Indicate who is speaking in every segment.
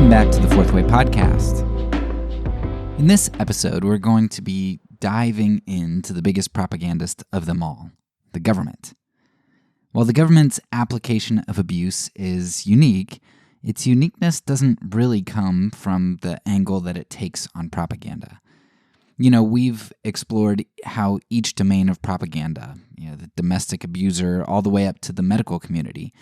Speaker 1: Welcome back to the Fourth Way Podcast. In this episode, we're going to be diving into the biggest propagandist of them all, the government. While the government's application of abuse is unique, its uniqueness doesn't really come from the angle that it takes on propaganda. You know, we've explored how each domain of propaganda, the domestic abuser all the way up to the medical community,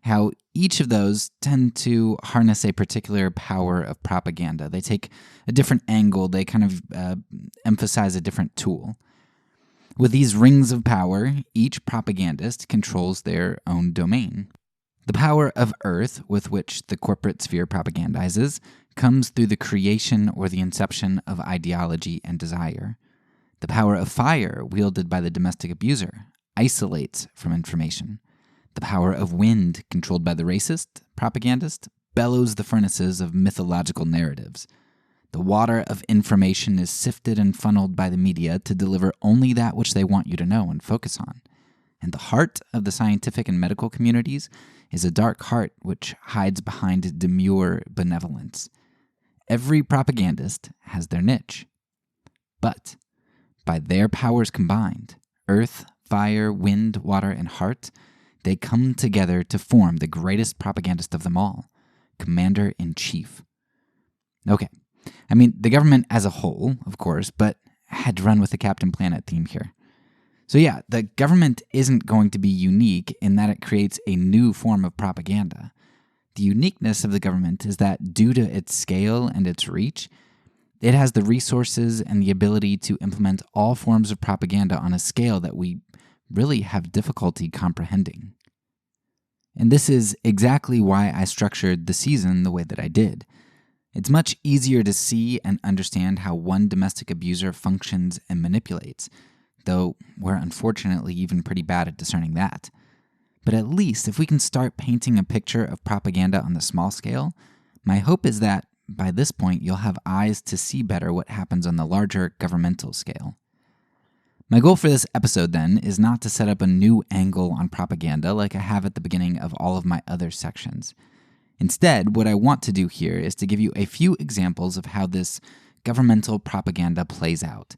Speaker 1: how each of those tend to harness a particular power of propaganda. They take a different angle, they kind of emphasize a different tool. With these rings of power, each propagandist controls their own domain. The power of earth, with which the corporate sphere propagandizes, comes through the creation or the inception of ideology and desire. The power of fire, wielded by the domestic abuser, isolates from information. The power of wind, controlled by the racist propagandist, bellows the furnaces of mythological narratives. The water of information is sifted and funneled by the media to deliver only that which they want you to know and focus on. And the heart of the scientific and medical communities is a dark heart which hides behind demure benevolence. Every propagandist has their niche. But by their powers combined, earth, fire, wind, water, and heart, they come together to form the greatest propagandist of them all, Commander-in-Chief. Okay, the government as a whole, of course, but had to run with the Captain Planet theme here. So yeah, the government isn't going to be unique in that it creates a new form of propaganda. The uniqueness of the government is that due to its scale and its reach, it has the resources and the ability to implement all forms of propaganda on a scale that we really have difficulty comprehending. And this is exactly why I structured the season the way that I did. It's much easier to see and understand how one domestic abuser functions and manipulates, though we're unfortunately even pretty bad at discerning that. But at least if we can start painting a picture of propaganda on the small scale, my hope is that by this point you'll have eyes to see better what happens on the larger governmental scale. My goal for this episode, then, is not to set up a new angle on propaganda like I have at the beginning of all of my other sections. Instead, what I want to do here is to give you a few examples of how this governmental propaganda plays out.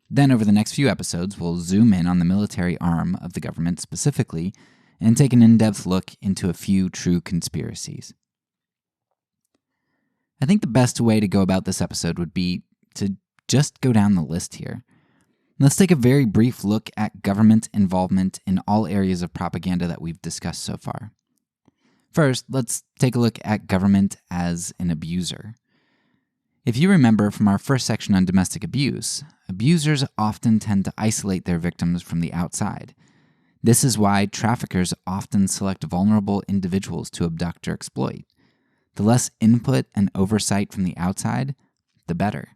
Speaker 1: Then, over the next few episodes, we'll zoom in on the military arm of the government specifically and take an in-depth look into a few true conspiracies. I think the best way to go about this episode would be to just go down the list here. Let's take a very brief look at government involvement in all areas of propaganda that we've discussed so far. First, let's take a look at government as an abuser. If you remember from our first section on domestic abuse, abusers often tend to isolate their victims from the outside. This is why traffickers often select vulnerable individuals to abduct or exploit. The less input and oversight from the outside, the better.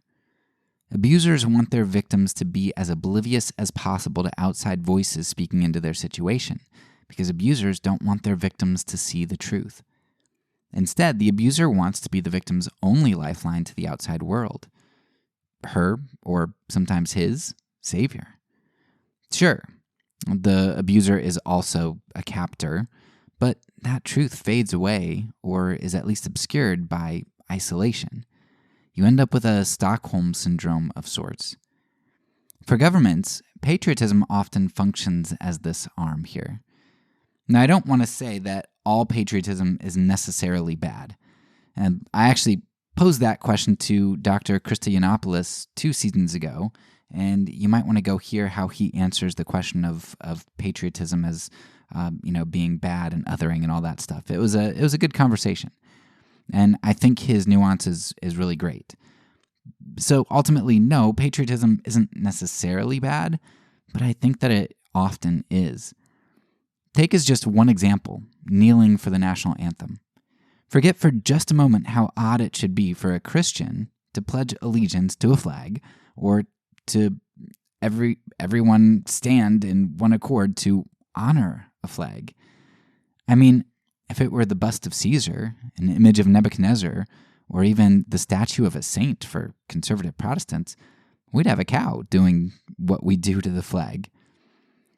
Speaker 1: Abusers want their victims to be as oblivious as possible to outside voices speaking into their situation, because abusers don't want their victims to see the truth. Instead, the abuser wants to be the victim's only lifeline to the outside world. Her, or sometimes his, savior. Sure, the abuser is also a captor, but that truth fades away, or is at least obscured by isolation. You end up with a Stockholm syndrome of sorts. For governments, patriotism often functions as this arm here. Now, I don't want to say that all patriotism is necessarily bad. And I actually posed that question to Dr. Christoyanopoulos 2 seasons ago, and you might want to go hear how he answers the question of patriotism as being bad and othering and all that stuff. It was a good conversation. And I think his nuance is really great. So ultimately, no, patriotism isn't necessarily bad, but I think that it often is. Take as just one example, kneeling for the national anthem. Forget for just a moment how odd it should be for a Christian to pledge allegiance to a flag, or to everyone stand in one accord to honor a flag. If it were the bust of Caesar, an image of Nebuchadnezzar, or even the statue of a saint for conservative Protestants, we'd have a cow doing what we do to the flag.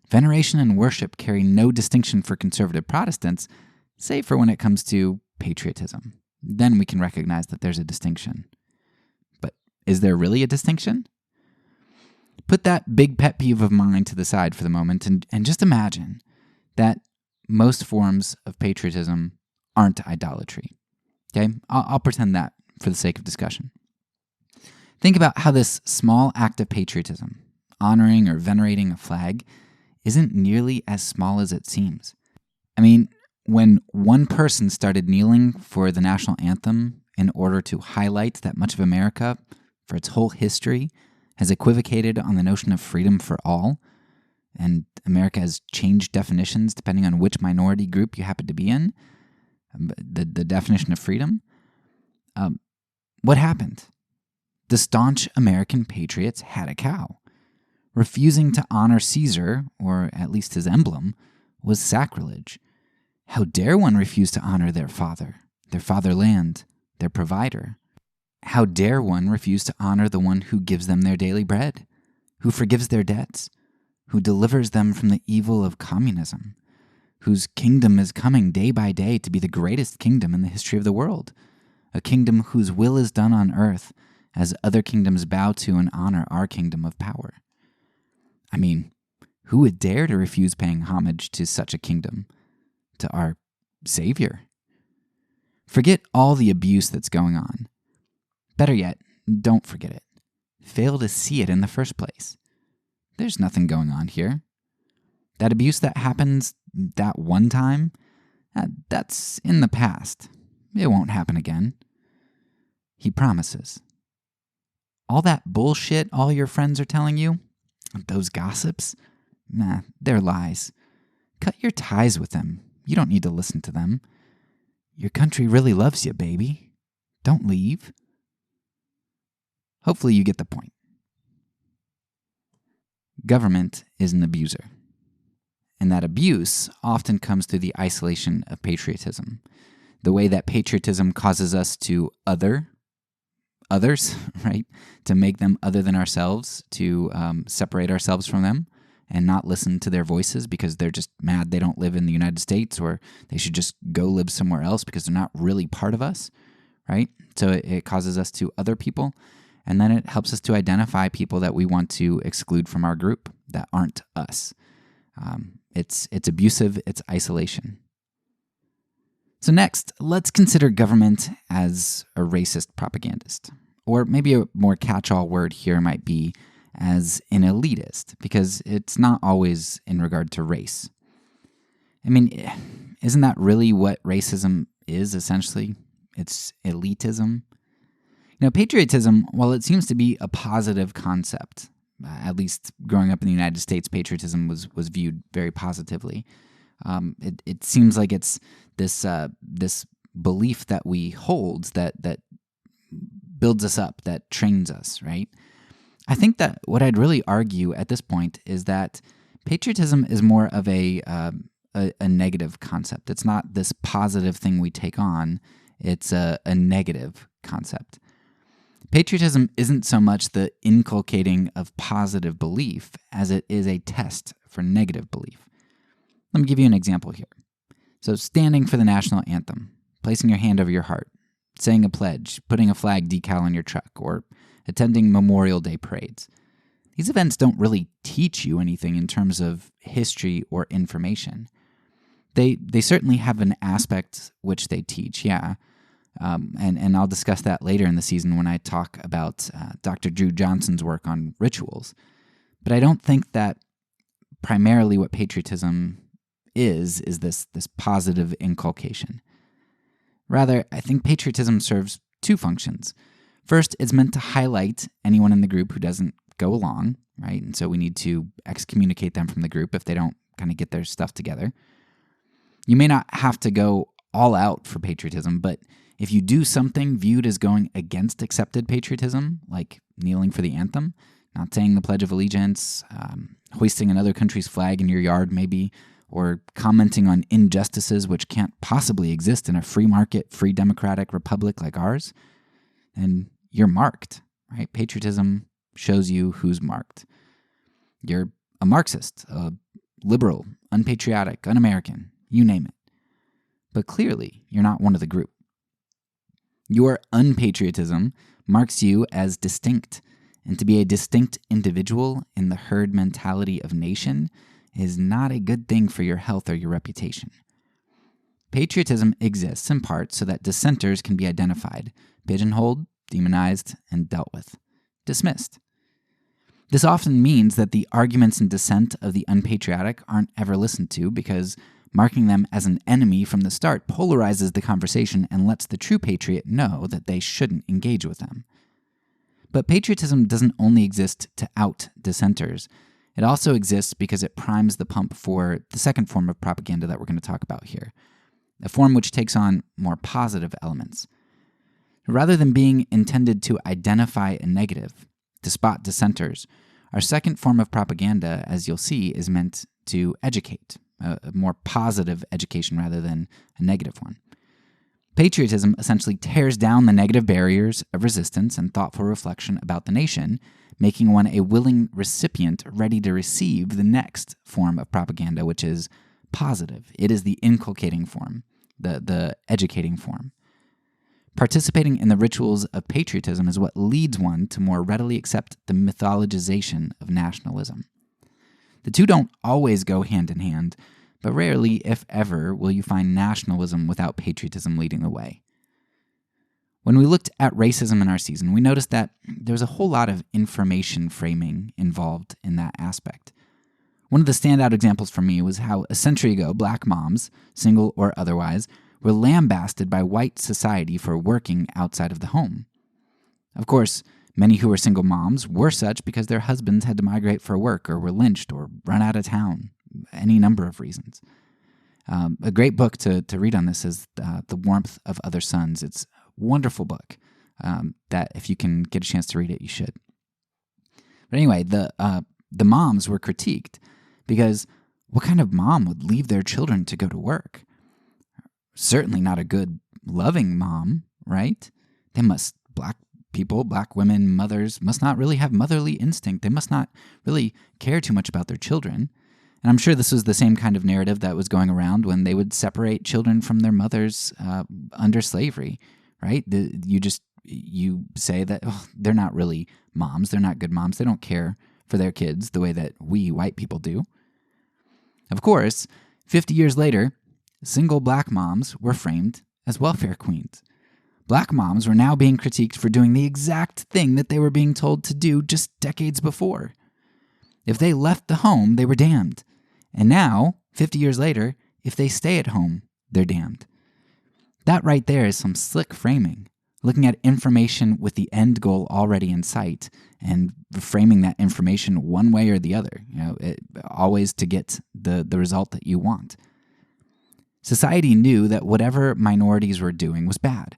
Speaker 1: Veneration and worship carry no distinction for conservative Protestants, save for when it comes to patriotism. Then we can recognize that there's a distinction. But is there really a distinction? Put that big pet peeve of mine to the side for the moment and just imagine that most forms of patriotism aren't idolatry. Okay? I'll pretend that for the sake of discussion. Think about how this small act of patriotism, honoring or venerating a flag, isn't nearly as small as it seems. I mean, when one person started kneeling for the national anthem in order to highlight that much of America, for its whole history, has equivocated on the notion of freedom for all, and America has changed definitions depending on which minority group you happen to be in, the definition of freedom, what happened? The staunch American patriots had a cow. Refusing to honor Caesar, or at least his emblem, was sacrilege. How dare one refuse to honor their fatherland, their provider? How dare one refuse to honor the one who gives them their daily bread, who forgives their debts, who delivers them from the evil of communism, whose kingdom is coming day by day to be the greatest kingdom in the history of the world, a kingdom whose will is done on earth as other kingdoms bow to and honor our kingdom of power. I mean, who would dare to refuse paying homage to such a kingdom, to our Savior? Forget all the abuse that's going on. Better yet, don't forget it. Fail to see it in the first place. There's nothing going on here. That abuse that happens that one time, that's in the past. It won't happen again. He promises. All that bullshit all your friends are telling you, those gossips, they're lies. Cut your ties with them. You don't need to listen to them. Your country really loves you, baby. Don't leave. Hopefully you get the point. Government is an abuser. And that abuse often comes through the isolation of patriotism. The way that patriotism causes us to others, right? To make them other than ourselves, to separate ourselves from them and not listen to their voices because they're just mad they don't live in the United States, or they should just go live somewhere else because they're not really part of us, right? So it causes us to other people, and then it helps us to identify people that we want to exclude from our group that aren't us. It's abusive, it's isolation. So next, let's consider government as a racist propagandist. Or maybe a more catch-all word here might be as an elitist, because it's not always in regard to race. I mean, isn't that really what racism is, essentially? It's elitism. You know, patriotism, while it seems to be a positive concept, at least growing up in the United States, patriotism was viewed very positively. It seems like it's this belief that we hold that builds us up, that trains us, right? I think that what I'd really argue at this point is that patriotism is more of a negative concept. It's not this positive thing we take on. It's a negative concept. Patriotism isn't so much the inculcating of positive belief as it is a test for negative belief. Let me give you an example here. So standing for the national anthem, placing your hand over your heart, saying a pledge, putting a flag decal on your truck, or attending Memorial Day parades. These events don't really teach you anything in terms of history or information. They certainly have an aspect which they teach, yeah. And I'll discuss that later in the season when I talk about Dr. Drew Johnson's work on rituals. But I don't think that primarily what patriotism is this positive inculcation. Rather, I think patriotism serves two functions. First, it's meant to highlight anyone in the group who doesn't go along, right? And so we need to excommunicate them from the group if they don't kind of get their stuff together. You may not have to go all out for patriotism, but if you do something viewed as going against accepted patriotism, like kneeling for the anthem, not saying the Pledge of Allegiance, hoisting another country's flag in your yard maybe, or commenting on injustices which can't possibly exist in a free market, free democratic republic like ours, then you're marked, right? Patriotism shows you who's marked. You're a Marxist, a liberal, unpatriotic, un-American, you name it. But clearly, you're not one of the group. Your unpatriotism marks you as distinct, and to be a distinct individual in the herd mentality of nation is not a good thing for your health or your reputation. Patriotism exists in part so that dissenters can be identified, pigeonholed, demonized, and dealt with, dismissed. This often means that the arguments in dissent of the unpatriotic aren't ever listened to because marking them as an enemy from the start polarizes the conversation and lets the true patriot know that they shouldn't engage with them. But patriotism doesn't only exist to out dissenters. It also exists because it primes the pump for the second form of propaganda that we're going to talk about here, a form which takes on more positive elements. Rather than being intended to identify a negative, to spot dissenters, our second form of propaganda, as you'll see, is meant to educate, a more positive education rather than a negative one. Patriotism essentially tears down the negative barriers of resistance and thoughtful reflection about the nation, making one a willing recipient ready to receive the next form of propaganda, which is positive. It is the inculcating form, the educating form. Participating in the rituals of patriotism is what leads one to more readily accept the mythologization of nationalism. The two don't always go hand in hand, but rarely, if ever, will you find nationalism without patriotism leading the way. When we looked at racism in our season, we noticed that there was a whole lot of information framing involved in that aspect. One of the standout examples for me was how a century ago, black moms, single or otherwise, were lambasted by white society for working outside of the home. Of course, many who were single moms were such because their husbands had to migrate for work or were lynched or run out of town, any number of reasons. A great book to read on this is The Warmth of Other Suns. It's a wonderful book that if you can get a chance to read it, you should. But anyway, the moms were critiqued because what kind of mom would leave their children to go to work? Certainly not a good, loving mom, right? Black people, black women, mothers, must not really have motherly instinct. They must not really care too much about their children. And I'm sure this was the same kind of narrative that was going around when they would separate children from their mothers under slavery, right? You say that they're not really moms. They're not good moms. They don't care for their kids the way that we white people do. Of course, 50 years later, single black moms were framed as welfare queens. Black moms were now being critiqued for doing the exact thing that they were being told to do just decades before. If they left the home, they were damned. And now, 50 years later, if they stay at home, they're damned. That right there is some slick framing, looking at information with the end goal already in sight and framing that information one way or the other, always to get the result that you want. Society knew that whatever minorities were doing was bad,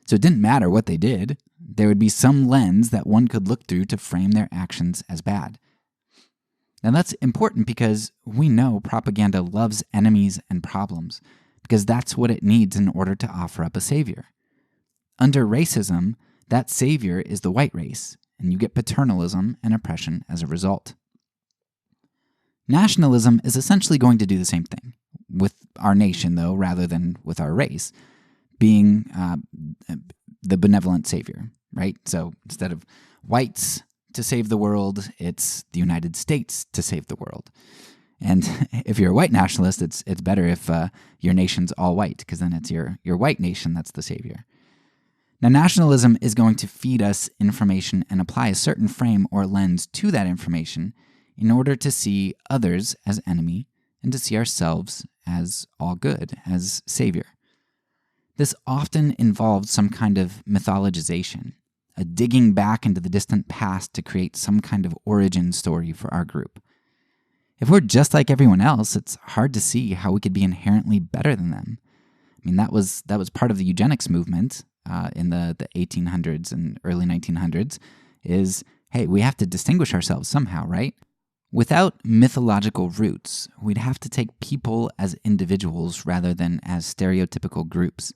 Speaker 1: so it didn't matter what they did. There would be some lens that one could look through to frame their actions as bad. Now that's important because we know propaganda loves enemies and problems, because that's what it needs in order to offer up a savior. Under racism, that savior is the white race, and you get paternalism and oppression as a result. Nationalism is essentially going to do the same thing, with our nation, though, rather than with our race, being the benevolent savior, right? So instead of whites to save the world, it's the United States to save the world. And if you're a white nationalist, it's better if your nation's all white, because then it's your white nation that's the savior. Now, nationalism is going to feed us information and apply a certain frame or lens to that information in order to see others as enemy and to see ourselves as all good, as savior. This often involves some kind of mythologization, a digging back into the distant past to create some kind of origin story for our group. If we're just like everyone else, it's hard to see how we could be inherently better than them. I mean, that was part of the eugenics movement in the 1800s and early 1900s is, hey, we have to distinguish ourselves somehow, right? Without mythological roots, we'd have to take people as individuals rather than as stereotypical groups.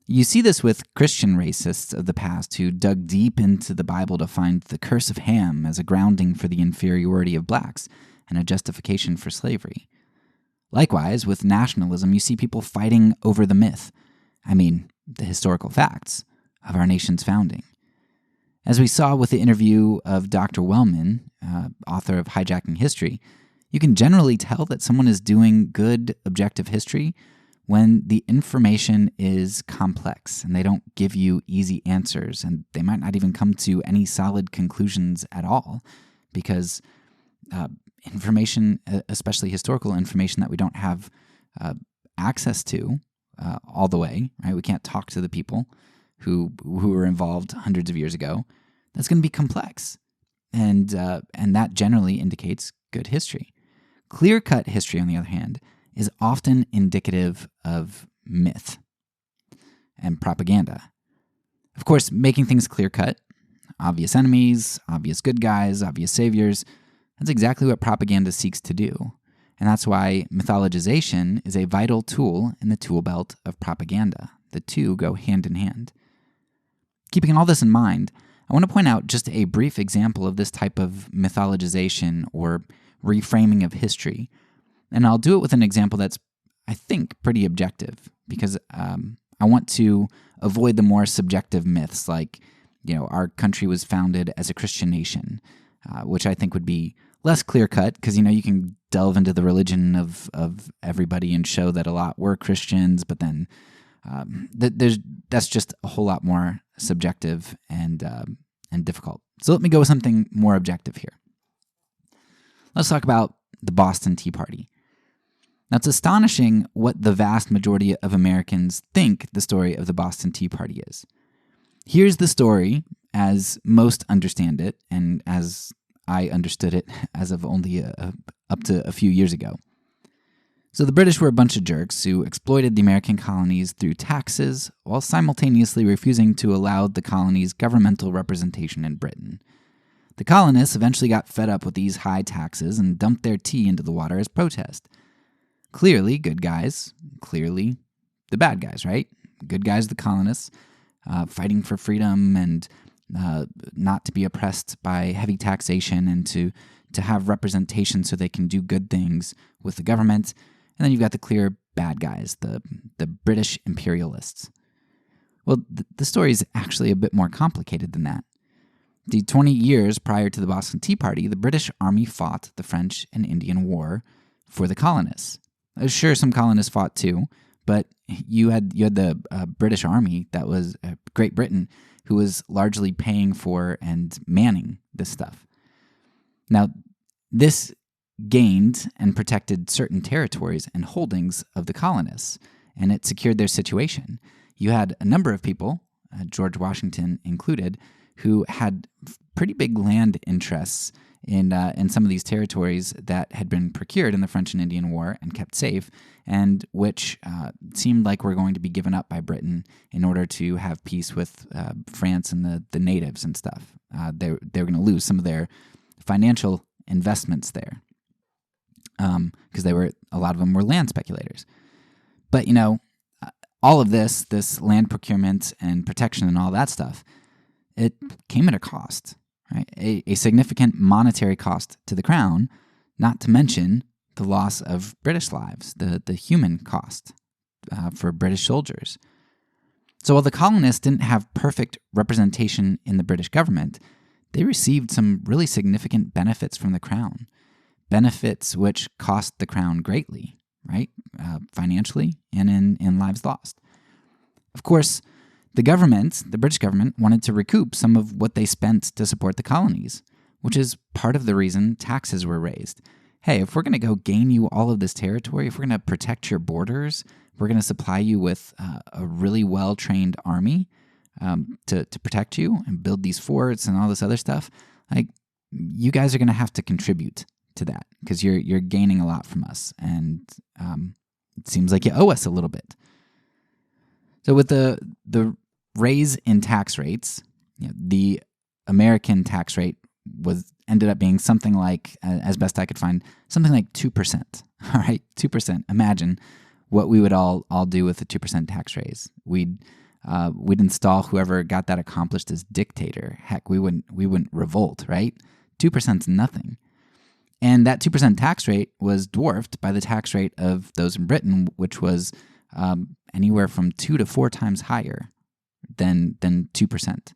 Speaker 1: You see this with Christian racists of the past who dug deep into the Bible to find the curse of Ham as a grounding for the inferiority of blacks and a justification for slavery. Likewise, with nationalism, you see people fighting over the myth. I mean, the historical facts. of our nation's founding. As we saw with the interview of Dr. Wellman, author of Hijacking History, you can generally tell that someone is doing good objective history when the information is complex and they don't give you easy answers, and they might not even come to any solid conclusions at all, because information, especially historical information that we don't have access to all the way, right? We can't talk to the people who were involved hundreds of years ago. That's going to be complex, and that generally indicates good history. Clear-cut history, on the other hand, is often indicative of myth and propaganda. Of course, making things clear-cut, obvious enemies, obvious good guys, obvious saviors, that's exactly what propaganda seeks to do. And that's why mythologization is a vital tool in the tool belt of propaganda. The two go hand in hand. Keeping all this in mind, I want to point out just a brief example of this type of mythologization or reframing of history. And I'll do it with an example that's, I think, pretty objective, because I want to avoid the more subjective myths like, our country was founded as a Christian nation, which I think would be less clear-cut, because, you can delve into the religion of everybody and show that a lot were Christians, but then that's just a whole lot more subjective and difficult. So let me go with something more objective here. Let's talk about the Boston Tea Party. Now, it's astonishing what the vast majority of Americans think the story of the Boston Tea Party is. Here's the story as most understand it, and as I understood it as of only up to a few years ago. So the British were a bunch of jerks who exploited the American colonies through taxes while simultaneously refusing to allow the colonies governmental representation in Britain. The colonists eventually got fed up with these high taxes and dumped their tea into the water as protest. Clearly good guys, clearly the bad guys, right? Good guys, the colonists, fighting for freedom and not to be oppressed by heavy taxation and to have representation so they can do good things with the government. And then you've got the clear bad guys, the British imperialists. Well, the story is actually a bit more complicated than that. The 20 years prior to the Boston Tea Party, the British Army fought the French and Indian War for the colonists. Sure, some colonists fought too, but you had the British Army, that was Great Britain, who was largely paying for and manning this stuff. Now, this gained and protected certain territories and holdings of the colonists, and it secured their situation. You had a number of people, George Washington included, who had pretty big land interests in some of these territories that had been procured in the French and Indian War and kept safe, and which seemed like were going to be given up by Britain in order to have peace with France and the natives and stuff. They were going to lose some of their financial investments there because a lot of them were land speculators. But all of this land procurement and protection and all that stuff, it came at a cost. Right? A significant monetary cost to the crown, not to mention the loss of British lives, the human cost for British soldiers. So while the colonists didn't have perfect representation in the British government, they received some really significant benefits from the crown, benefits which cost the crown greatly, right? Financially and in lives lost. Of course, the British government, wanted to recoup some of what they spent to support the colonies, which is part of the reason taxes were raised. Hey, if we're going to go gain you all of this territory, if we're going to protect your borders, we're going to supply you with a really well-trained army to protect you and build these forts and all this other stuff, like, you guys are going to have to contribute to that because you're gaining a lot from us, and it seems like you owe us a little bit. So with the raise in tax rates, the American tax rate ended up being something like, as best I could find, something like 2%. All right, 2%. Imagine what we would all do with a 2% tax raise. We'd install whoever got that accomplished as dictator. Heck, we wouldn't revolt, right? 2%'s nothing. And that 2% tax rate was dwarfed by the tax rate of those in Britain, which was anywhere from 2 to 4 times higher. than 2%.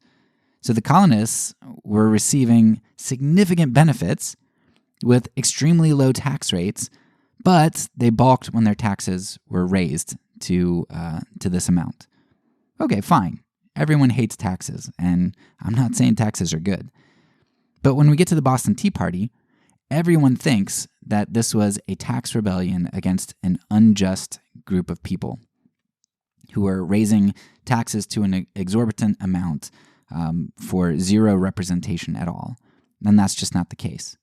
Speaker 1: So the colonists were receiving significant benefits with extremely low tax rates, but they balked when their taxes were raised to this amount. Okay, fine. Everyone hates taxes, and I'm not saying taxes are good. But when we get to the Boston Tea Party, everyone thinks that this was a tax rebellion against an unjust group of people who were raising taxes to an exorbitant amount for zero representation at all. And that's just not the case.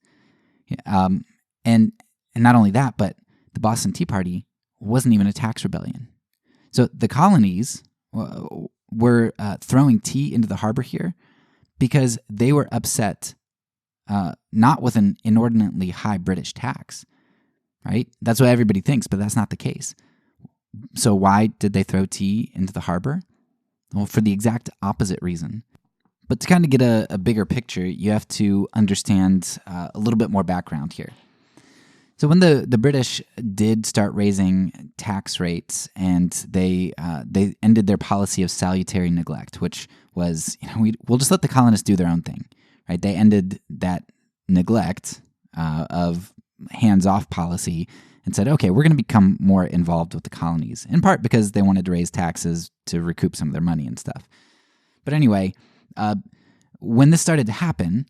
Speaker 1: And not only that, but the Boston Tea Party wasn't even a tax rebellion. So the colonies were throwing tea into the harbor here because they were upset not with an inordinately high British tax, right? That's what everybody thinks, but that's not the case. So why did they throw tea into the harbor? Well, for the exact opposite reason. But to kind of get a bigger picture, you have to understand a little bit more background here. So when the British did start raising tax rates, and they ended their policy of salutary neglect, which was, we'll just let the colonists do their own thing, right? They ended that neglect of hands-off policy and said, okay, we're going to become more involved with the colonies, in part because they wanted to raise taxes to recoup some of their money and stuff. But anyway, when this started to happen,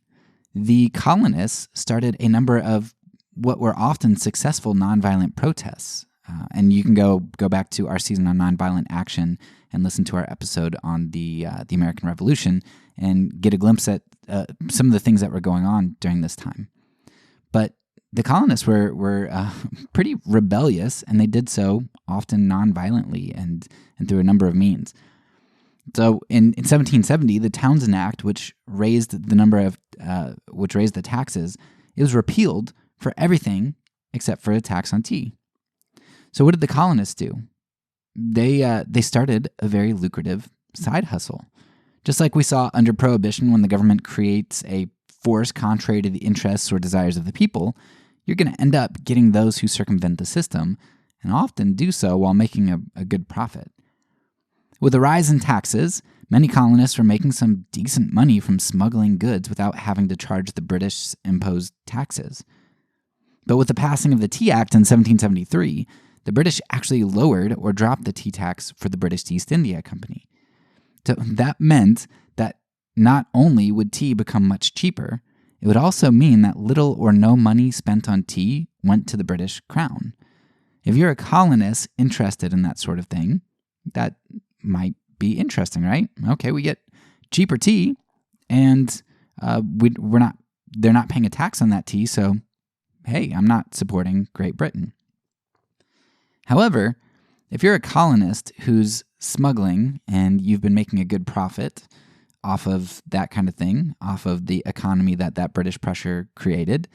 Speaker 1: the colonists started a number of what were often successful nonviolent protests. And you can go back to our season on nonviolent action and listen to our episode on the American Revolution and get a glimpse at some of the things that were going on during this time. But the colonists were pretty rebellious, and they did so often nonviolently and through a number of means. So in 1770, the Townshend Act, which raised the taxes, it was repealed for everything except for a tax on tea. So what did the colonists do? They started a very lucrative side hustle. Just like we saw under Prohibition, when the government creates a force contrary to the interests or desires of the people, you're going to end up getting those who circumvent the system, and often do so while making a good profit. With a rise in taxes, many colonists were making some decent money from smuggling goods without having to charge the British imposed taxes. But with the passing of the Tea Act in 1773, the British actually lowered or dropped the tea tax for the British East India Company. So that meant that not only would tea become much cheaper, it would also mean that little or no money spent on tea went to the British Crown. If you're a colonist interested in that sort of thing, that might be interesting, right? Okay, we get cheaper tea, and they're not paying a tax on that tea, so hey, I'm not supporting Great Britain. However, if you're a colonist who's smuggling and you've been making a good profit off of that kind of thing, off of the economy that British pressure created,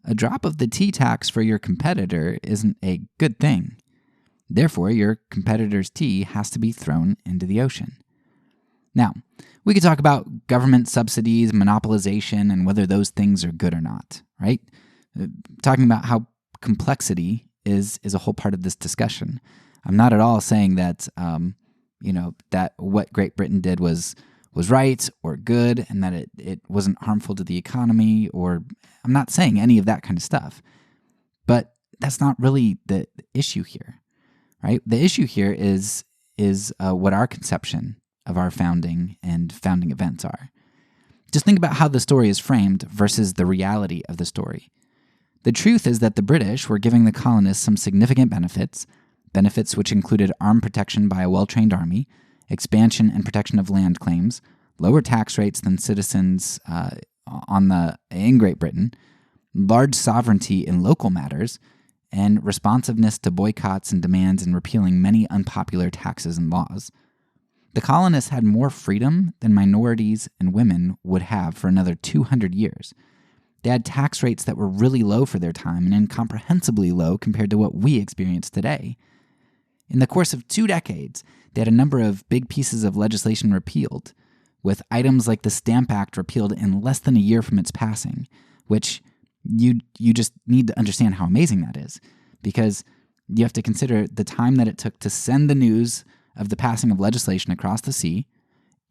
Speaker 1: a drop of the tea tax for your competitor isn't a good thing. Therefore, your competitor's tea has to be thrown into the ocean. Now, we could talk about government subsidies, monopolization, and whether those things are good or not, right? Talking about how complexity is a whole part of this discussion. I'm not at all saying that that what Great Britain did was right or good, and that it wasn't harmful to the economy, or I'm not saying any of that kind of stuff. But that's not really the issue here, right? The issue here is what our conception of our founding and founding events are. Just think about how the story is framed versus the reality of the story. The truth is that the British were giving the colonists some significant benefits which included armed protection by a well-trained army, expansion and protection of land claims, lower tax rates than citizens in Great Britain, large sovereignty in local matters, and responsiveness to boycotts and demands in repealing many unpopular taxes and laws. The colonists had more freedom than minorities and women would have for another 200 years. They had tax rates that were really low for their time and incomprehensibly low compared to what we experience today. In the course of 2 decades, they had a number of big pieces of legislation repealed, with items like the Stamp Act repealed in less than a year from its passing, which you just need to understand how amazing that is, because you have to consider the time that it took to send the news of the passing of legislation across the sea,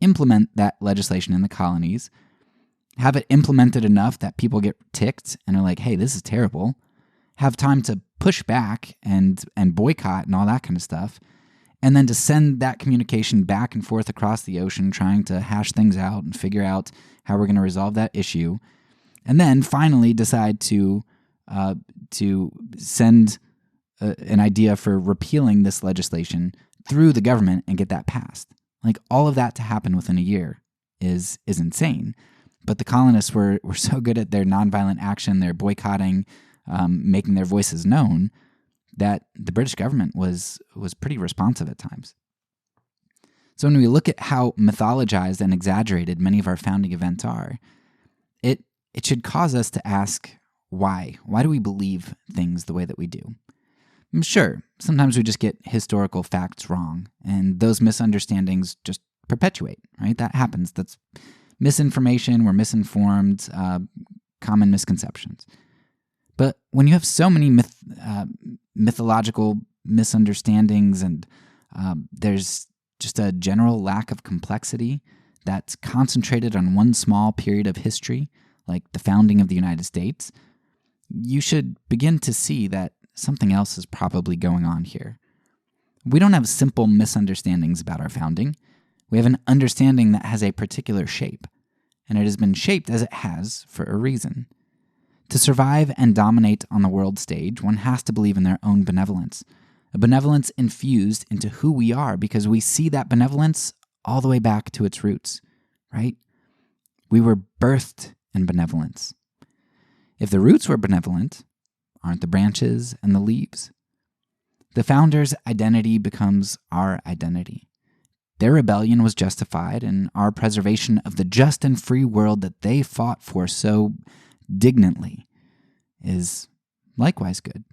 Speaker 1: implement that legislation in the colonies, have it implemented enough that people get ticked and are like, hey, this is terrible, have time to push back and boycott and all that kind of stuff, and then to send that communication back and forth across the ocean, trying to hash things out and figure out how we're going to resolve that issue, and then finally decide to send an idea for repealing this legislation through the government and get that passed. Like, all of that to happen within a year is insane. But the colonists were so good at their nonviolent action, their boycotting, making their voices known, that the British government was pretty responsive at times. So when we look at how mythologized and exaggerated many of our founding events are, it should cause us to ask why. Why do we believe things the way that we do? Sure, sometimes we just get historical facts wrong, and those misunderstandings just perpetuate, right? That happens. That's misinformation, we're misinformed, common misconceptions. But when you have so many mythological misunderstandings and there's just a general lack of complexity that's concentrated on one small period of history, like the founding of the United States, you should begin to see that something else is probably going on here. We don't have simple misunderstandings about our founding. We have an understanding that has a particular shape, and it has been shaped as it has for a reason. To survive and dominate on the world stage, one has to believe in their own benevolence, a benevolence infused into who we are because we see that benevolence all the way back to its roots, right? We were birthed in benevolence. If the roots were benevolent, aren't the branches and the leaves? The founder's identity becomes our identity. Their rebellion was justified, and our preservation of the just and free world that they fought for so dignantly is likewise good.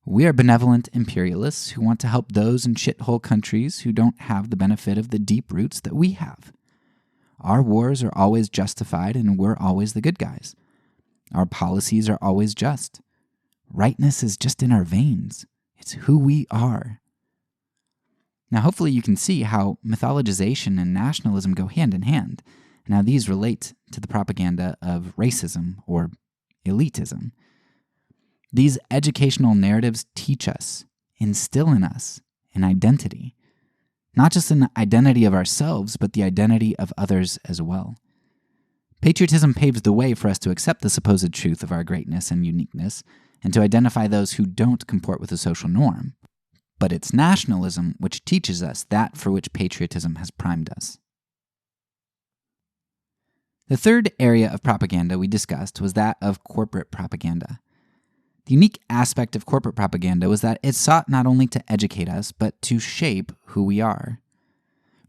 Speaker 1: We are benevolent imperialists who want to help those in shithole countries who don't have the benefit of the deep roots that we have. Our wars are always justified, and we're always the good guys. Our policies are always just. Rightness is just in our veins. It's who we are. Now, hopefully you can see how mythologization and nationalism go hand in hand, and how these relate to the propaganda of racism or elitism. These educational narratives teach us, instill in us, an identity. Not just an identity of ourselves, but the identity of others as well. Patriotism paves the way for us to accept the supposed truth of our greatness and uniqueness, and to identify those who don't comport with the social norm. But it's nationalism which teaches us that for which patriotism has primed us. The third area of propaganda we discussed was that of corporate propaganda. The unique aspect of corporate propaganda was that it sought not only to educate us, but to shape who we are.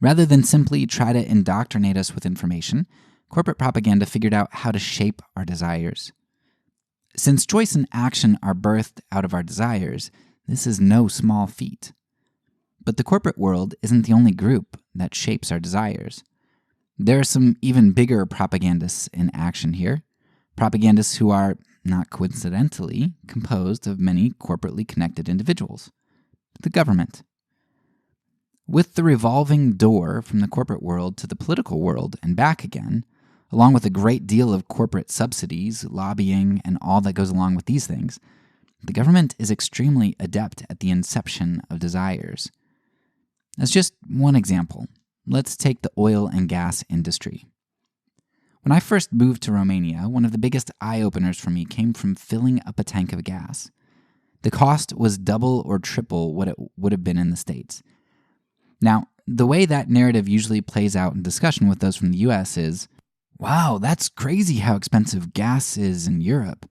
Speaker 1: Rather than simply try to indoctrinate us with information, corporate propaganda figured out how to shape our desires. Since choice and action are birthed out of our desires, this is no small feat. But the corporate world isn't the only group that shapes our desires. There are some even bigger propagandists in action here, propagandists who are, not coincidentally, composed of many corporately connected individuals. The government. With the revolving door from the corporate world to the political world and back again, along with a great deal of corporate subsidies, lobbying, and all that goes along with these things, the government is extremely adept at the inception of desires. As just one example, let's take the oil and gas industry. When I first moved to Romania, one of the biggest eye-openers for me came from filling up a tank of gas. The cost was double or triple what it would have been in the States. Now, the way that narrative usually plays out in discussion with those from the US is, wow, that's crazy how expensive gas is in Europe.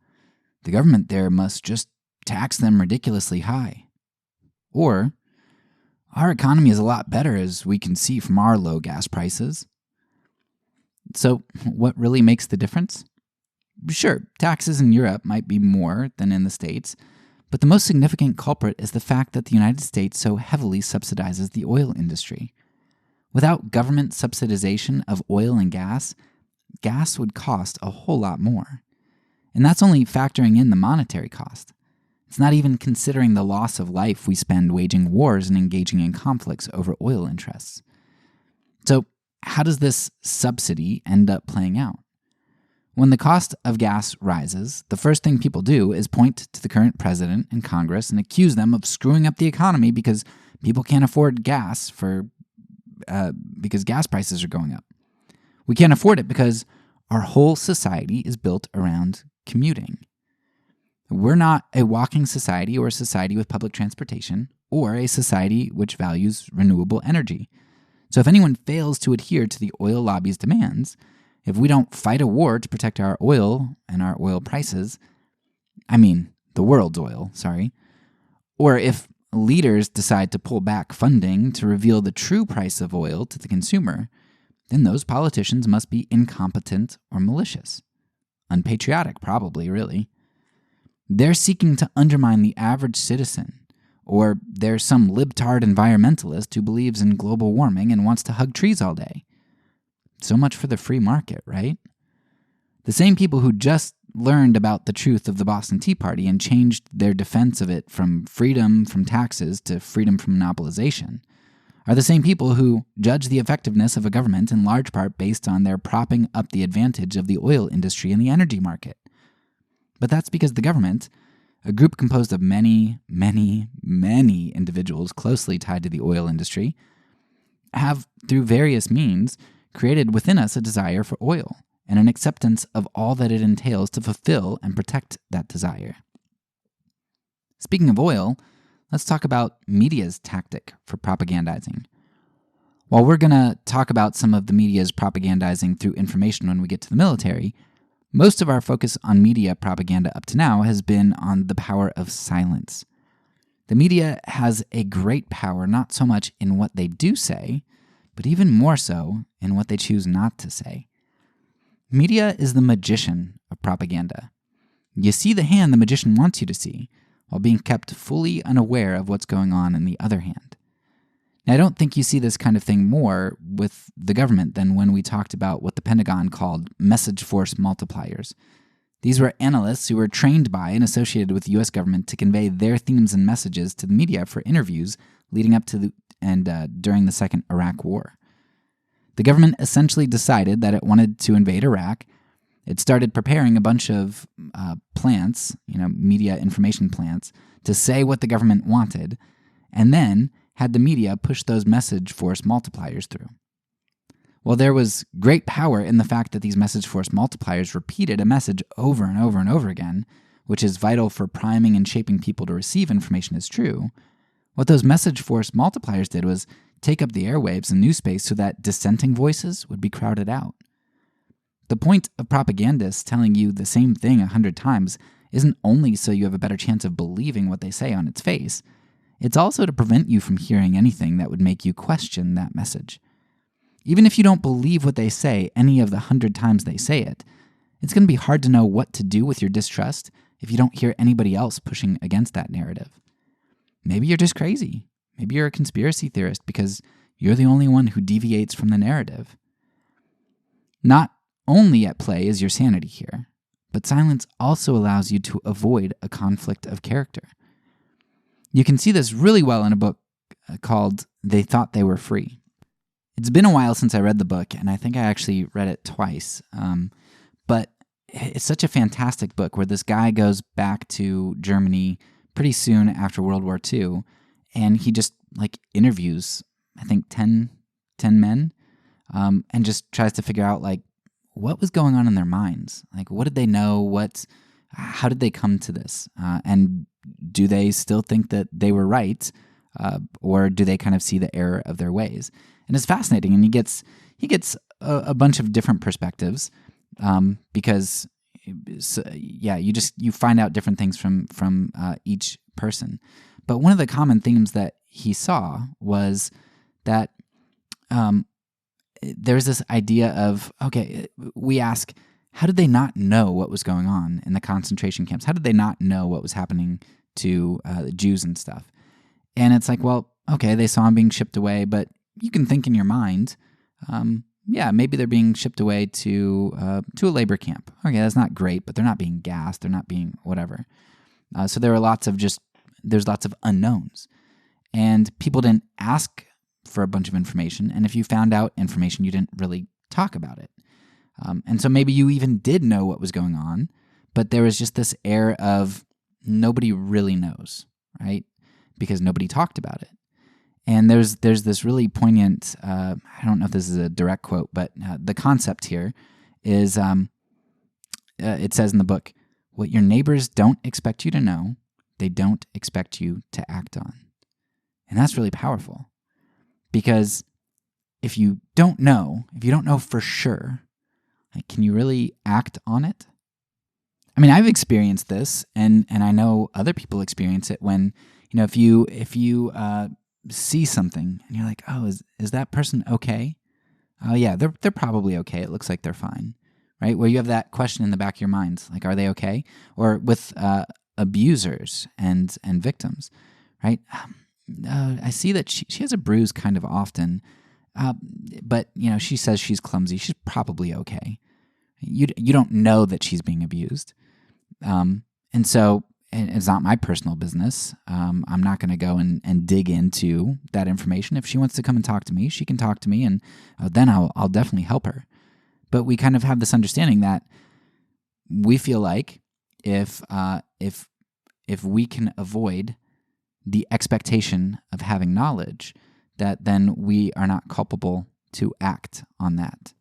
Speaker 1: The government there must just tax them ridiculously high. Or, our economy is a lot better as we can see from our low gas prices. So, what really makes the difference? Sure, taxes in Europe might be more than in the States, but the most significant culprit is the fact that the United States so heavily subsidizes the oil industry. Without government subsidization of oil and gas would cost a whole lot more. And that's only factoring in the monetary cost. It's not even considering the loss of life we spend waging wars and engaging in conflicts over oil interests. So, how does this subsidy end up playing out? When the cost of gas rises, the first thing people do is point to the current president and Congress and accuse them of screwing up the economy because people can't afford gas because gas prices are going up. We can't afford it because our whole society is built around commuting. We're not a walking society or a society with public transportation or a society which values renewable energy. So if anyone fails to adhere to the oil lobby's demands, if we don't fight a war to protect our oil and our oil prices, the world's oil, or if leaders decide to pull back funding to reveal the true price of oil to the consumer, then those politicians must be incompetent or malicious. Unpatriotic, probably, really. They're seeking to undermine the average citizen, or they're some libtard environmentalist who believes in global warming and wants to hug trees all day. So much for the free market, right? The same people who just learned about the truth of the Boston Tea Party and changed their defense of it from freedom from taxes to freedom from monopolization are the same people who judge the effectiveness of a government in large part based on their propping up the advantage of the oil industry and the energy market. But that's because the government, a group composed of many, many, many individuals closely tied to the oil industry, have, through various means, created within us a desire for oil and an acceptance of all that it entails to fulfill and protect that desire. Speaking of oil, let's talk about media's tactic for propagandizing. While we're going to talk about some of the media's propagandizing through information when we get to the military, most of our focus on media propaganda up to now has been on the power of silence. The media has a great power not so much in what they do say, but even more so in what they choose not to say. Media is the magician of propaganda. You see the hand the magician wants you to see, while being kept fully unaware of what's going on in the other hand. Now, I don't think you see this kind of thing more with the government than when we talked about what the Pentagon called message force multipliers. These were analysts who were trained by and associated with the U.S. government to convey their themes and messages to the media for interviews leading up to during the Second Iraq War. The government essentially decided that it wanted to invade Iraq. It started preparing a bunch of plants, media information plants, to say what the government wanted, and then had the media push those message force multipliers through. Well, there was great power in the fact that these message force multipliers repeated a message over and over and over again, which is vital for priming and shaping people to receive information as true. What those message force multipliers did was take up the airwaves and news space so that dissenting voices would be crowded out. The point of propagandists telling you the same thing 100 times isn't only so you have a better chance of believing what they say on its face, it's also to prevent you from hearing anything that would make you question that message. Even if you don't believe what they say any of the 100 times they say it, it's going to be hard to know what to do with your distrust if you don't hear anybody else pushing against that narrative. Maybe you're just crazy. Maybe you're a conspiracy theorist because you're the only one who deviates from the narrative. Not only at play is your sanity here, but silence also allows you to avoid a conflict of character. You can see this really well in a book called They Thought They Were Free. It's been a while since I read the book, and I think I actually read it twice. But it's such a fantastic book where this guy goes back to Germany pretty soon after World War II, and he just interviews, I think, 10 men, and just tries to figure out what was going on in their minds. What did they know? How did they come to this? And do they still think that they were right, or do they kind of see the error of their ways? And it's fascinating, and he gets a bunch of different perspectives, because you find out different things from each person. But one of the common themes that he saw was that there's this idea of, we ask, how did they not know what was going on in the concentration camps? How did they not know what was happening to the Jews and stuff? And it's they saw them being shipped away, but you can think in your mind, maybe they're being shipped away to a labor camp. Okay, that's not great, but they're not being gassed. They're not being whatever. So there's lots of unknowns. And people didn't ask for a bunch of information, and if you found out information, you didn't really talk about it. And so maybe you even did know what was going on, but there was just this air of nobody really knows, right? Because nobody talked about it. And there's this really poignant, I don't know if this is a direct quote, but the concept here is, it says in the book, what your neighbors don't expect you to know, they don't expect you to act on. And that's really powerful, because if you don't know for sure, like, can you really act on it? I mean, I've experienced this, and I know other people experience it when, if you see something and you're like, oh, is that person okay? Oh yeah, they're probably okay. It looks like they're fine, right? Where you have that question in the back of your mind, like, are they okay? Or with abusers and victims, right? I see that she has a bruise kind of often, but she says she's clumsy. She's probably okay. You don't know that she's being abused, and so it's not my personal business. I'm not going to go and dig into that information. If she wants to come and talk to me, she can talk to me, and then I'll definitely help her. But we kind of have this understanding that we feel like if we can avoid the expectation of having knowledge, that then we are not culpable to act on that,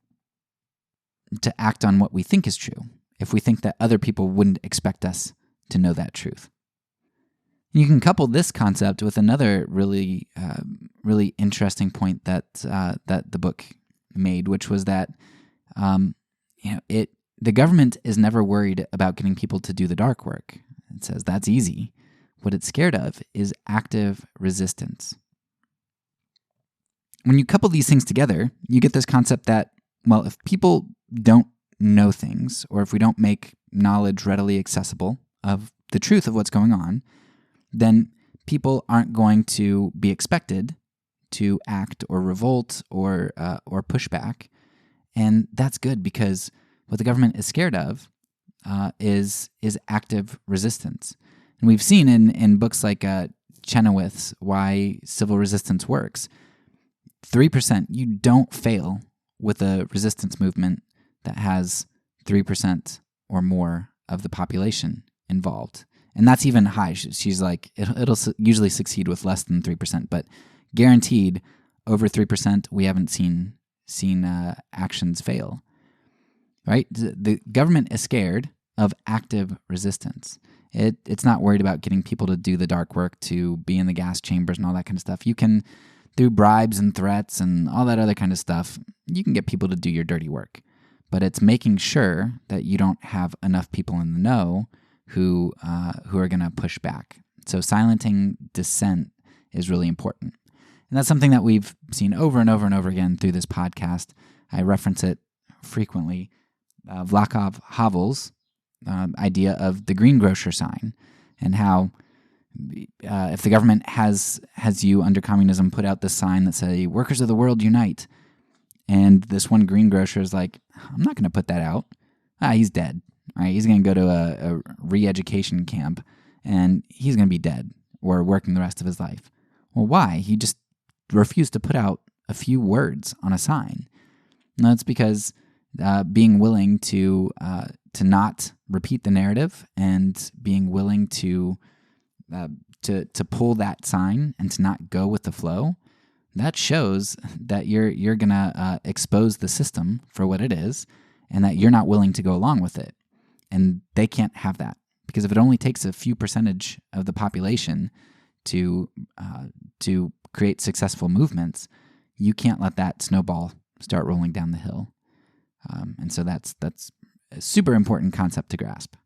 Speaker 1: to act on what we think is true, if we think that other people wouldn't expect us to know that truth. And you can couple this concept with another really interesting point that the book made, which was that the government is never worried about getting people to do the dark work. It says that's easy. What it's scared of is active resistance. When you couple these things together, you get this concept that, well, if people don't know things, or if we don't make knowledge readily accessible of the truth of what's going on, then people aren't going to be expected to act or revolt or push back. And that's good, because what the government is scared of is active resistance. And we've seen in books like Chenoweth's Why Civil Resistance Works, 3%, you don't fail with a resistance movement that has 3% or more of the population involved. And that's even high. She's like, it'll usually succeed with less than 3%, but guaranteed over 3%, we haven't seen actions fail. Right? The government is scared of active resistance. It's not worried about getting people to do the dark work, to be in the gas chambers and all that kind of stuff. You can, through bribes and threats and all that other kind of stuff, you can get people to do your dirty work. But it's making sure that you don't have enough people in the know who are going to push back. So silencing dissent is really important. And that's something that we've seen over and over and over again through this podcast. I reference it frequently. Václav Havel's idea of the greengrocer sign, and how if the government has you under communism put out this sign that say, "Workers of the world unite," and this one greengrocer is like, "I'm not going to put that out." He's dead. Right? He's going to go to a re-education camp, and he's going to be dead or working the rest of his life. Well, why? He just refused to put out a few words on a sign. And that's because being willing to not repeat the narrative, and being willing to pull that sign and to not go with the flow, that shows that you're gonna expose the system for what it is, and that you're not willing to go along with it. And they can't have that, because if it only takes a few percentage of the population to create successful movements, you can't let that snowball start rolling down the hill. And so that's a super important concept to grasp.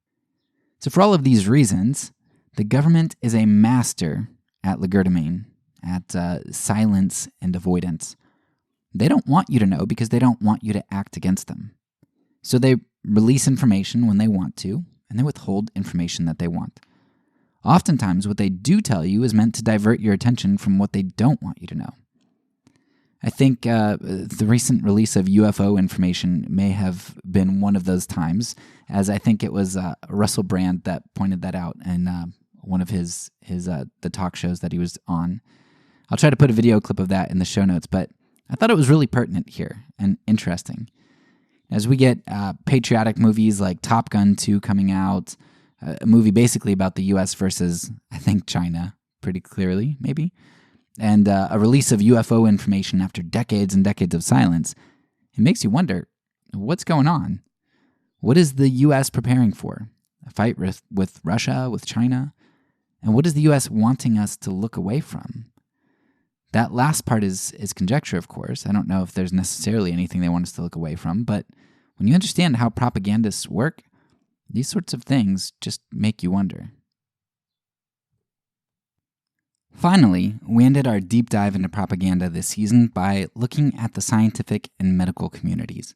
Speaker 1: So for all of these reasons, the government is a master at legerdemain, at silence and avoidance. They don't want you to know because they don't want you to act against them. So they release information when they want to, and they withhold information that they want. Oftentimes, what they do tell you is meant to divert your attention from what they don't want you to know. I think the recent release of UFO information may have been one of those times, as I think it was Russell Brand that pointed that out in one of his the talk shows that he was on. I'll try to put a video clip of that in the show notes, but I thought it was really pertinent here and interesting. As we get patriotic movies like Top Gun 2 coming out, a movie basically about the U.S. versus, I think, China, pretty clearly, maybe, and a release of UFO information after decades and decades of silence, it makes you wonder, what's going on? What is the U.S. preparing for? A fight with Russia, with China? And what is the U.S. wanting us to look away from? That last part is conjecture, of course. I don't know if there's necessarily anything they want us to look away from, but when you understand how propagandists work, these sorts of things just make you wonder. Finally, we ended our deep dive into propaganda this season by looking at the scientific and medical communities.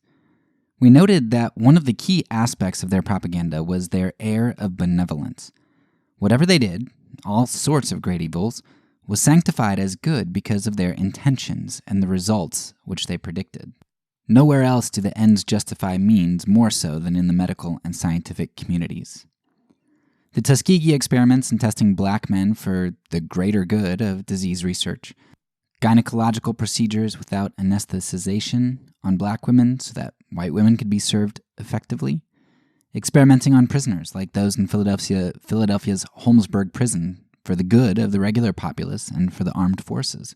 Speaker 1: We noted that one of the key aspects of their propaganda was their air of benevolence. Whatever they did, all sorts of great evils, was sanctified as good because of their intentions and the results which they predicted. Nowhere else do the ends justify means more so than in the medical and scientific communities. The Tuskegee experiments in testing black men for the greater good of disease research, gynecological procedures without anesthetization on black women so that white women could be served effectively, experimenting on prisoners like those in Philadelphia's Holmesburg prison for the good of the regular populace and for the armed forces,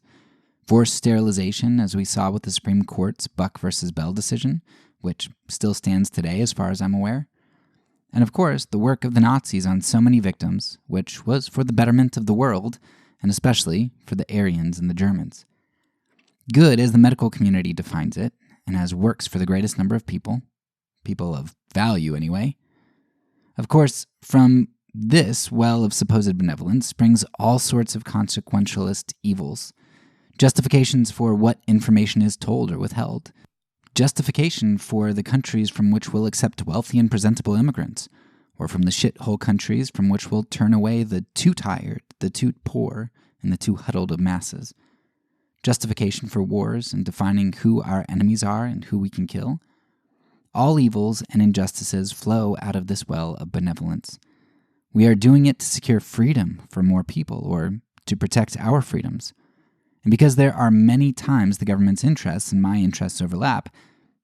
Speaker 1: forced sterilization, as we saw with the Supreme Court's Buck versus Bell decision, which still stands today as far as I'm aware, and of course the work of the Nazis on so many victims, which was for the betterment of the world, and especially for the Aryans and the Germans. Good, as the medical community defines it, and as works for the greatest number of people of value anyway. Of course, from this well of supposed benevolence springs all sorts of consequentialist evils, justifications for what information is told or withheld, justification for the countries from which we'll accept wealthy and presentable immigrants, or from the shithole countries from which we'll turn away the too tired, the too poor, and the too huddled of masses, justification for wars and defining who our enemies are and who we can kill. All evils and injustices flow out of this well of benevolence. We are doing it to secure freedom for more people or to protect our freedoms. And because there are many times the government's interests and my interests overlap,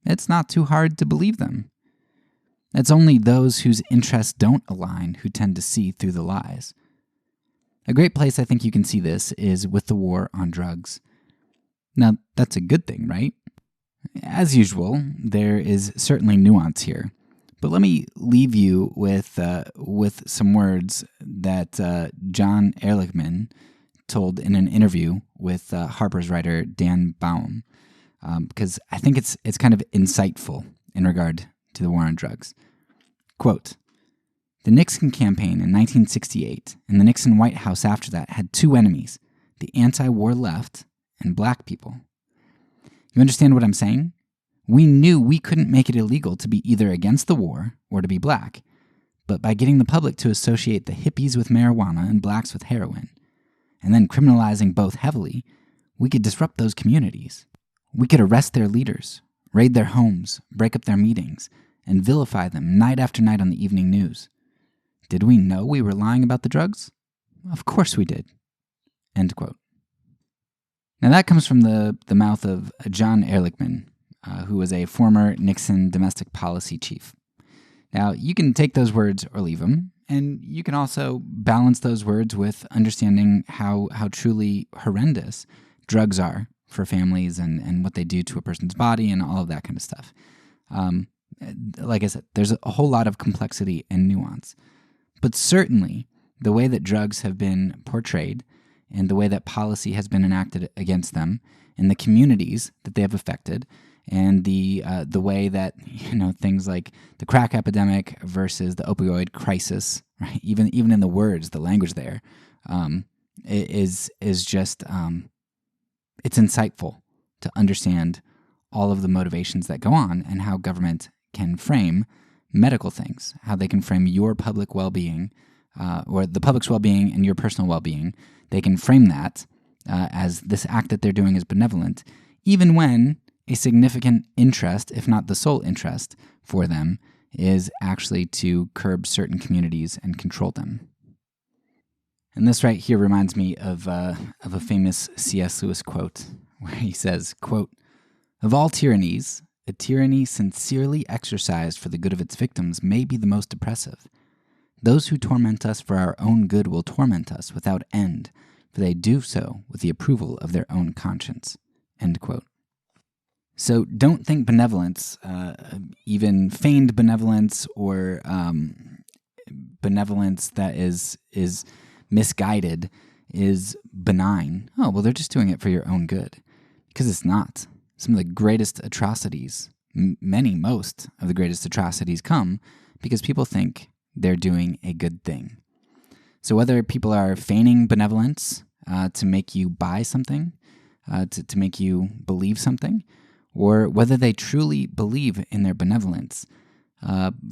Speaker 1: it's not too hard to believe them. It's only those whose interests don't align who tend to see through the lies. A great place I think you can see this is with the war on drugs. Now, that's a good thing, right? As usual, there is certainly nuance here. But let me leave you with some words that John Ehrlichman told in an interview with Harper's writer Dan Baum, because I think it's kind of insightful in regard to the war on drugs. Quote, "The Nixon campaign in 1968 and the Nixon White House after that had two enemies, the anti-war left and black people. You understand what I'm saying? We knew we couldn't make it illegal to be either against the war or to be black, but by getting the public to associate the hippies with marijuana and blacks with heroin, and then criminalizing both heavily, we could disrupt those communities. We could arrest their leaders, raid their homes, break up their meetings, and vilify them night after night on the evening news. Did we know we were lying about the drugs? Of course we did." End quote. Now that comes from the mouth of John Ehrlichman, who was a former Nixon domestic policy chief. Now, you can take those words or leave them, and you can also balance those words with understanding how truly horrendous drugs are for families and what they do to a person's body and all of that kind of stuff. Like I said, there's a whole lot of complexity and nuance. But certainly, the way that drugs have been portrayed and the way that policy has been enacted against them and the communities that they have affected and the way that, things like the crack epidemic versus the opioid crisis, right? Even in the words, the language there, is just it's insightful to understand all of the motivations that go on and how government can frame medical things, how they can frame your public well-being or the public's well-being and your personal well-being. They can frame that as this act that they're doing is benevolent, even when a significant interest, if not the sole interest for them, is actually to curb certain communities and control them. And this right here reminds me of a famous C.S. Lewis quote, where he says, quote, "Of all tyrannies, a tyranny sincerely exercised for the good of its victims may be the most oppressive. Those who torment us for our own good will torment us without end, for they do so with the approval of their own conscience." End quote. So don't think benevolence, even feigned benevolence or benevolence that is misguided, is benign. Oh, well, they're just doing it for your own good. Because it's not. Some of the greatest atrocities, most of the greatest atrocities come because people think they're doing a good thing. So whether people are feigning benevolence to make you buy something, to make you believe something, or whether they truly believe in their benevolence,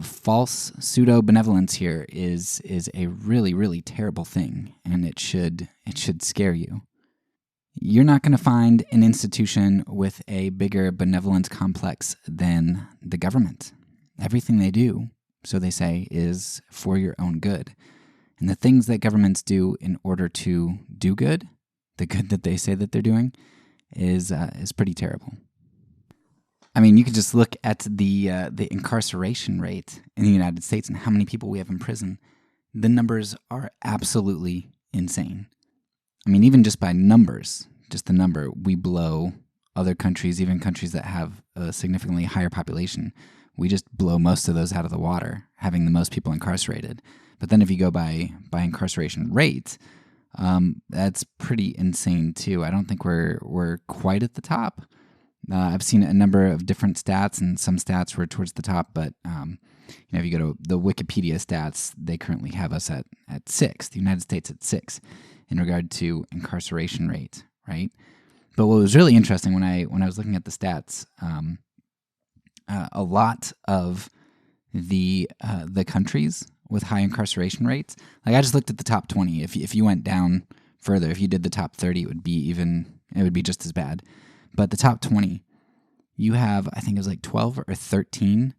Speaker 1: false pseudo-benevolence here is a really, really terrible thing, and it should scare you. You're not going to find an institution with a bigger benevolence complex than the government. Everything they do, so they say, is for your own good. And the things that governments do in order to do good, the good that they say that they're doing, is pretty terrible. I mean, you could just look at the incarceration rate in the United States and how many people we have in prison. The numbers are absolutely insane. I mean, even just by numbers, just the number, we blow other countries, even countries that have a significantly higher population. We just blow most of those out of the water, having the most people incarcerated. But then if you go by incarceration rate, that's pretty insane too. I don't think we're quite at the top. I've seen a number of different stats, and some stats were towards the top, but if you go to the Wikipedia stats, they currently have us at 6, the United States at 6, in regard to incarceration rate, right? But what was really interesting when I was looking at the stats, a lot of the countries with high incarceration rates, like I just looked at the top 20. If you went down further, if you did the top 30, it would be just as bad. But the top 20, you have, I think it was like 12 or 13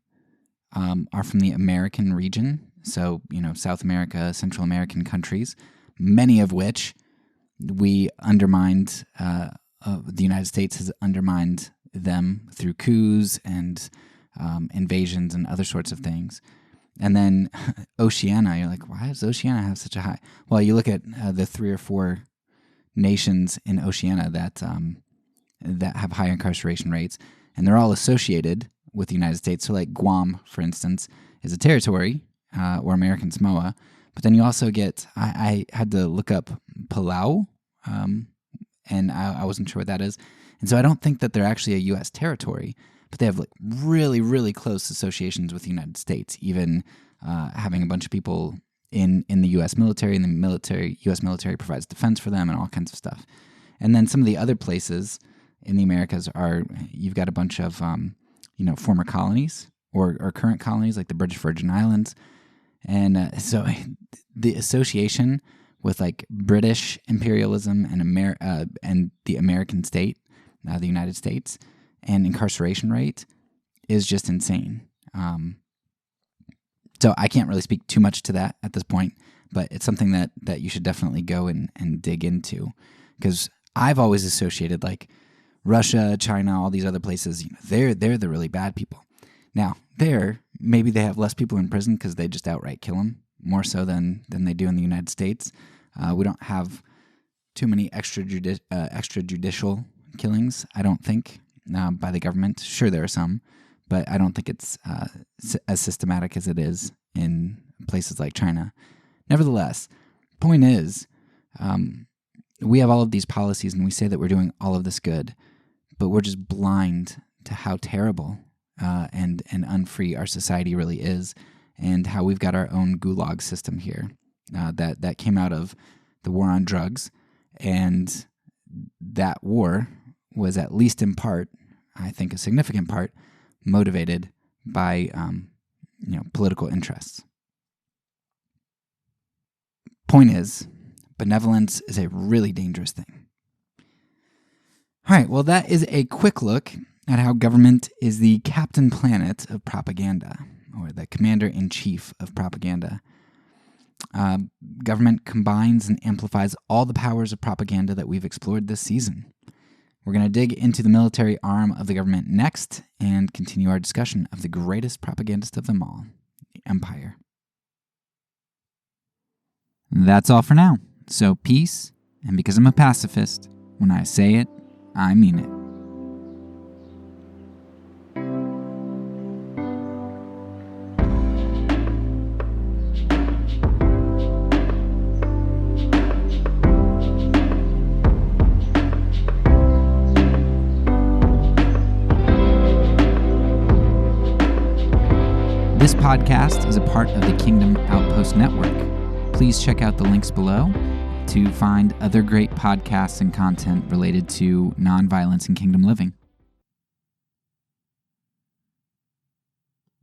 Speaker 1: are from the American region. So, South America, Central American countries, many of which we undermined, the United States has undermined them through coups and invasions and other sorts of things. And then Oceania, you're like, why does Oceania have such a high? Well, you look at the 3 or 4 nations in Oceania that have high incarceration rates, and they're all associated with the United States. So like Guam, for instance, is a territory, or American Samoa. But then you also get, I had to look up Palau, and I wasn't sure what that is. And so I don't think that they're actually a U.S. territory, but they have like really, really close associations with the United States, even having a bunch of people in the U.S. military, and the U.S. military provides defense for them and all kinds of stuff. And then some of the other places in the Americas you've got a bunch of, former colonies or current colonies like the British Virgin Islands. And so the association with like British imperialism and the American state, the United States, and incarceration rate is just insane. So I can't really speak too much to that at this point, but it's something that you should definitely go and dig into, because I've always associated like Russia, China, all these other places, they're the really bad people. Now, maybe they have less people in prison because they just outright kill them, more so than they do in the United States. We don't have too many extrajudicial killings, I don't think, by the government. Sure, there are some, but I don't think it's as systematic as it is in places like China. Nevertheless, point is, we have all of these policies and we say that we're doing all of this good, but we're just blind to how terrible and unfree our society really is, and how we've got our own gulag system here that came out of the war on drugs. And that war was, at least in part, I think a significant part, motivated by political interests. Point is, benevolence is a really dangerous thing. All right, well, that is a quick look at how government is the Captain Planet of propaganda, or the commander-in-chief of propaganda. Government combines and amplifies all the powers of propaganda that we've explored this season. We're going to dig into the military arm of the government next and continue our discussion of the greatest propagandist of them all, the Empire. That's all for now. So peace, and because I'm a pacifist, when I say it, I mean it. This podcast is a part of the Kingdom Outpost Network. Please check out the links below to find other great podcasts and content related to nonviolence and kingdom living.